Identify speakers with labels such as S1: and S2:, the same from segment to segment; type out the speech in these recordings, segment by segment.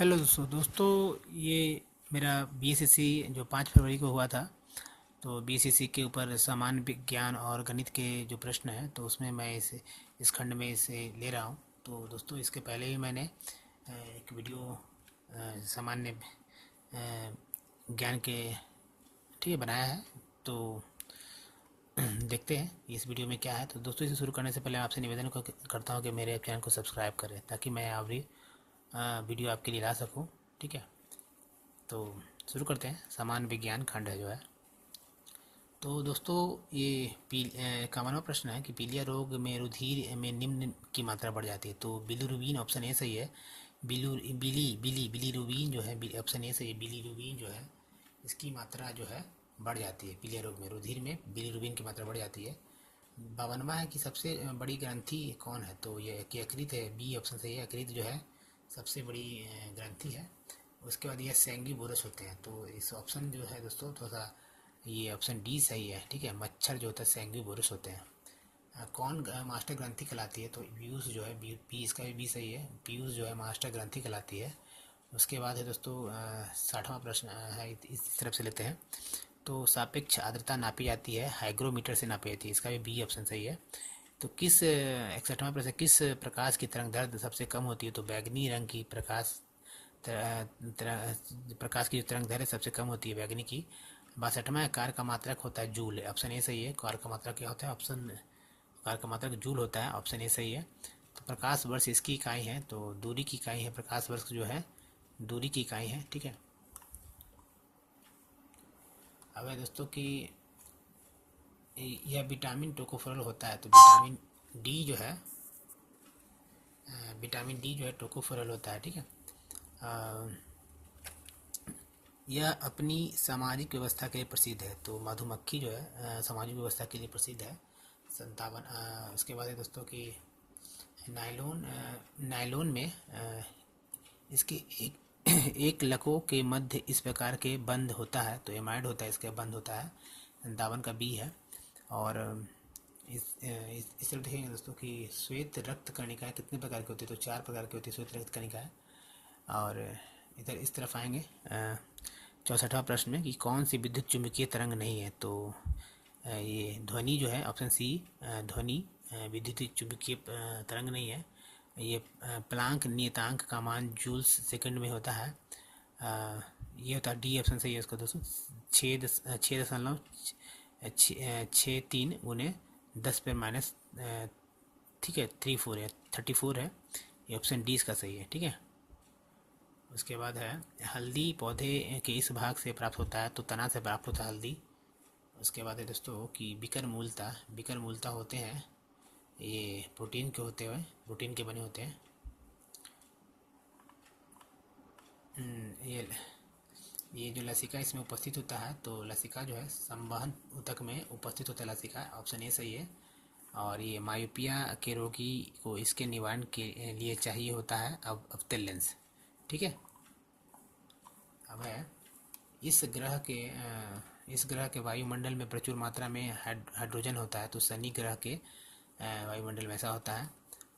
S1: Hello दोस्तों ये मेरा बीएसएससी जो 5 फरवरी को हुआ था। तो बीएसएससी के ऊपर सामान्य विज्ञान और गणित के जो प्रश्न हैं तो उसमें मैं इस खंड में इसे ले रहा हूँ। तो दोस्तों इसके पहले ही मैंने एक वीडियो सामान्य ज्ञान के ठीक है बनाया है। तो देखते हैं इस वीडियो में क्या है। तो दोस्तों इसे शुरू करने से पहले आपसे निवेदन करता हूँ कि मेरे चैनल को सब्सक्राइब करें ताकि मैं अभी वीडियो आपके लिए ला सकूँ। ठीक है, तो शुरू करते हैं। सामान्य विज्ञान खंड है जो है। तो दोस्तों ये 51वां प्रश्न है कि पीलिया रोग में रुधिर में निम्न की मात्रा बढ़ जाती है। तो बिलीरुबिन ऑप्शन ए सही है। बिलीरुबिन जो है ऑप्शन ए सही है। बिलीरुबिन जो है इसकी मात्रा जो है बढ़ जाती है। पीलिया रोग में रुधिर में बिलीरुबिन की मात्रा बढ़ जाती है। 52वां है कि सबसे बड़ी ग्रंथि कौन है। तो ये कि यकृत है। बी ऑप्शन सही है। यकृत जो है सबसे बड़ी ग्रंथि है। उसके बाद ये सेंगी बोरस होते हैं। तो इस ऑप्शन जो है दोस्तों थोड़ा सा ये ऑप्शन डी सही है। ठीक है, मच्छर जो होता है सेंगी बोरस होते हैं। कौन मास्टर ग्रंथि कहलाती है। तो पीयूष जो है बी इसका भी बी सही है। पीयूष जो है मास्टर ग्रंथि कहलाती है। उसके बाद है दोस्तों 60वां प्रश्न है, इस तरफ से लेते हैं। तो सापेक्ष आर्द्रता नापी जाती है हाइग्रोमीटर से नापी जाती है। इसका भी बी ऑप्शन सही है। तो किस 61वां प्रश्न, किस प्रकाश की तरंग दैर्ध्य सबसे कम होती है। तो बैगनी रंग की प्रकाश की जो तरंग दैर्ध्य सबसे कम होती है बैगनी की। 62वां कार का मात्रक होता है जूल। ऑप्शन ए सही है। कार का मात्रक क्या होता है। कार का मात्रक जूल होता है। ऑप्शन ए सही है। तो प्रकाश वर्ष इसकी इकाई है। तो दूरी की इकाई है। प्रकाश वर्ष जो है दूरी की इकाई है। ठीक है, अब है दोस्तों कि यह विटामिन टोकोफेरॉल होता है। तो विटामिन डी जो है टोकोफेरॉल होता है। ठीक है, यह अपनी सामाजिक व्यवस्था के लिए प्रसिद्ध है। तो मधुमक्खी जो है सामाजिक व्यवस्था के लिए प्रसिद्ध है। 57 उसके बाद है दोस्तों कि नायलॉन में इसके एक लकों के मध्य इस प्रकार के बंध होता है। तो एमाइड होता है, इसका बंध होता है। 57 का बी है। और इस तरफ देखेंगे दोस्तों कि श्वेत रक्त कणिकाएं कितने प्रकार की होती है। तो 4 प्रकार की होती है श्वेत रक्त कणिकाएं। और इधर इस तरफ आएंगे 64वां प्रश्न में कि कौन सी विद्युत चुंबकीय तरंग नहीं है। तो ये ध्वनि जो है ऑप्शन सी ध्वनि विद्युत चुंबकीय तरंग नहीं है। ये प्लांक नियतांक का मान जूल्स सेकंड में होता है। ये होता है डी ऑप्शन सही है इसका दोस्तों। 6.63 गुने 10⁻, ठीक है 34 है। ये ऑप्शन डी इसका सही है। ठीक है, उसके बाद है हल्दी पौधे के इस भाग से प्राप्त होता है। तो तना से प्राप्त होता है हल्दी। उसके बाद है दोस्तों कि विकर मूलता होते हैं ये प्रोटीन के बने होते हैं। ये जो लसिका इसमें उपस्थित होता है। तो लसिका जो है संवहन ऊतक में उपस्थित होता है लसिका। ऑप्शन ए सही है। और ये मायोपिया के रोगी को इसके निवारण के लिए चाहिए होता है अब अवतल लेंस। ठीक है, अब है इस ग्रह के वायुमंडल में प्रचुर मात्रा में हाइड्रोजन होता है। तो शनि ग्रह के वायुमंडल में ऐसा होता है।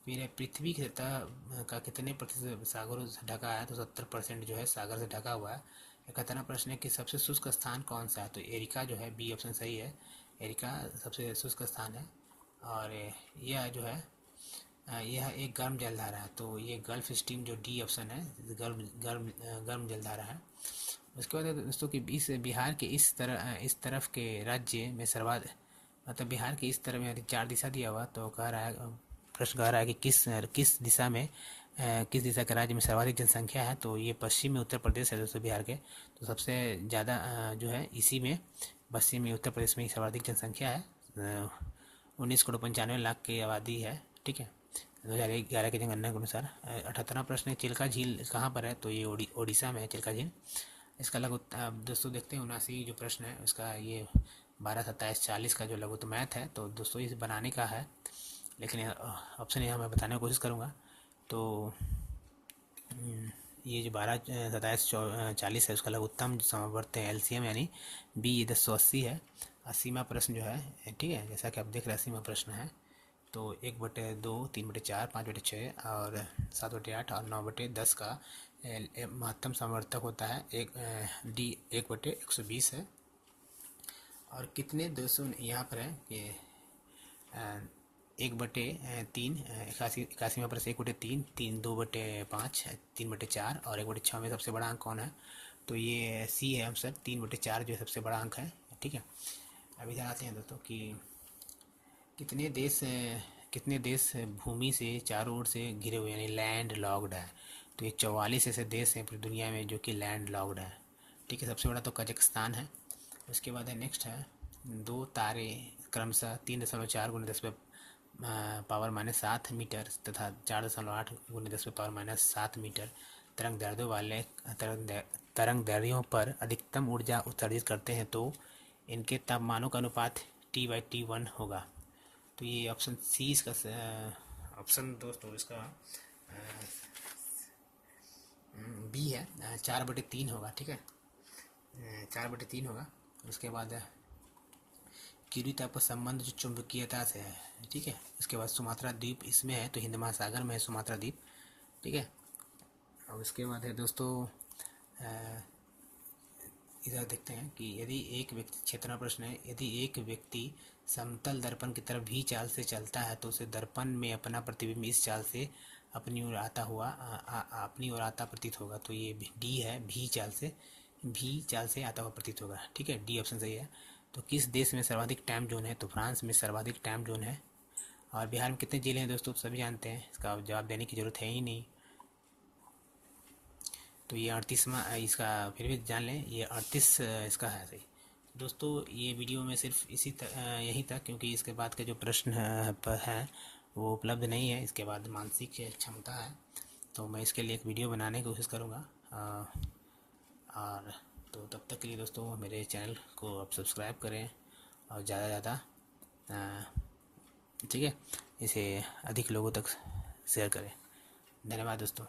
S1: फिर पृथ्वी की सतह का कितने प्रतिशत सागरों से ढका है। तो 70% जो है सागर से ढका हुआ है। 71वां प्रश्न है कि सबसे शुष्क स्थान कौन सा है। तो एरिका जो है बी ऑप्शन सही है। एरिका सबसे शुष्क स्थान है। और यह जो है यह एक गर्म जलधारा है। तो ये गल्फ स्ट्रीम जो डी ऑप्शन है गर्म जलधारा है। उसके बाद दोस्तों कि इस बिहार के इस तरफ के राज्य में सर्वाधिक, मतलब बिहार के इस तरफ में 4 दिशा दिया हुआ। तो कह रहा है प्रश्न कह रहा है कि किस दिशा के राज्य में सर्वाधिक जनसंख्या है। तो ये पश्चिमी उत्तर प्रदेश है दोस्तों बिहार के। तो सबसे ज़्यादा जो है इसी में पश्चिमी उत्तर प्रदेश में ही सर्वाधिक जनसंख्या है। 19,95,00,000 की आबादी है। ठीक है, 2011 की जनगणना के अनुसार। 78वां प्रश्न है चिल्का झील कहाँ पर है। तो ये ओडिशा में है चिल्का झील। इसका लघु दोस्तों देखते हैं 79 जो प्रश्न है उसका ये 12, 27, 40 का जो लघु तो मैथ है। तो दोस्तों इस बनाने का है, लेकिन ऑप्शन यहाँ मैं बताने की कोशिश करूँगा। तो ये जो 12, 27, 40 है उसका लघुत्तम समवर्त है LCM यानी बी 1080 है। 80वां प्रश्न जो है ठीक है, जैसा कि आप देख रहे हैं 80वां प्रश्न है। तो 1/2, 3/4, 5/6 और 7/8 और 9/10 का महत्तम समवर्तक होता है एक डी 1/120 है। और कितने दोस्तों यहाँ पर है कि 1/3 81 में प्लस 1/3 3 2/5 3/4 और 1/6 में सबसे बड़ा अंक कौन है? तो ये सी है आंसर, 3/4 जो सबसे बड़ा अंक है। ठीक है, अभी जाते हैं दोस्तों कि कितने देश भूमि से चारों ओर से घिरे हुए यानी लैंड लॉक्ड है? तो ये 44 ऐसे देश हैं पूरी दुनिया में जो कि लैंड लॉक्ड है। ठीक है, सबसे बड़ा तो कजाकिस्तान है। उसके बाद है नेक्स्ट है, दो तारे क्रमशः 3.4 × 10⁻⁷ मीटर तथा 4.8 × 10⁻⁷ मीटर तरंग दैर्ध्य वाले तरंग दैर्ध्यों पर अधिकतम ऊर्जा उत्सर्जित करते हैं, तो इनके तापमानों का अनुपात T/T1 होगा। तो ये ऑप्शन सी इसका ऑप्शन दोस्तों इसका बी है, 4/3 होगा। ठीक है, 4/3 होगा। उसके बाद किरीता पर संबंध जो चुंबकीयता से है। ठीक है, उसके बाद सुमात्रा द्वीप इसमें है, तो हिंद महासागर में है सुमात्रा द्वीप। ठीक है, और उसके बाद है दोस्तों इधर देखते हैं कि यदि एक व्यक्ति, क्षेत्र प्रश्न है, यदि एक व्यक्ति समतल दर्पण की तरफ भी चाल से चलता है तो उसे दर्पण में अपना प्रतिबिंब इस चाल से अपनी ओर आता प्रतीत होगा। तो ये डी है, भी चाल से आता हुआ प्रतीत होगा। ठीक है, डी ऑप्शन सही है। तो किस देश में सर्वाधिक टाइम जोन है? तो फ्रांस में सर्वाधिक टाइम जोन है। और बिहार में कितने जिले हैं दोस्तों? सभी जानते हैं, इसका जवाब देने की ज़रूरत है ही नहीं। तो ये 38वां इसका, फिर भी जान लें, ये 38 इसका है सही। दोस्तों ये वीडियो में सिर्फ यही था, क्योंकि इसके बाद के जो प्रश्न हैं वो उपलब्ध नहीं है। इसके बाद मानसिक क्षमता है, तो मैं इसके लिए एक वीडियो बनाने की कोशिश करूँगा। और तो तब तक के लिए दोस्तों मेरे चैनल को आप सब्सक्राइब करें और ज़्यादा से ज़्यादा, ठीक है, इसे अधिक लोगों तक शेयर करें। धन्यवाद दोस्तों।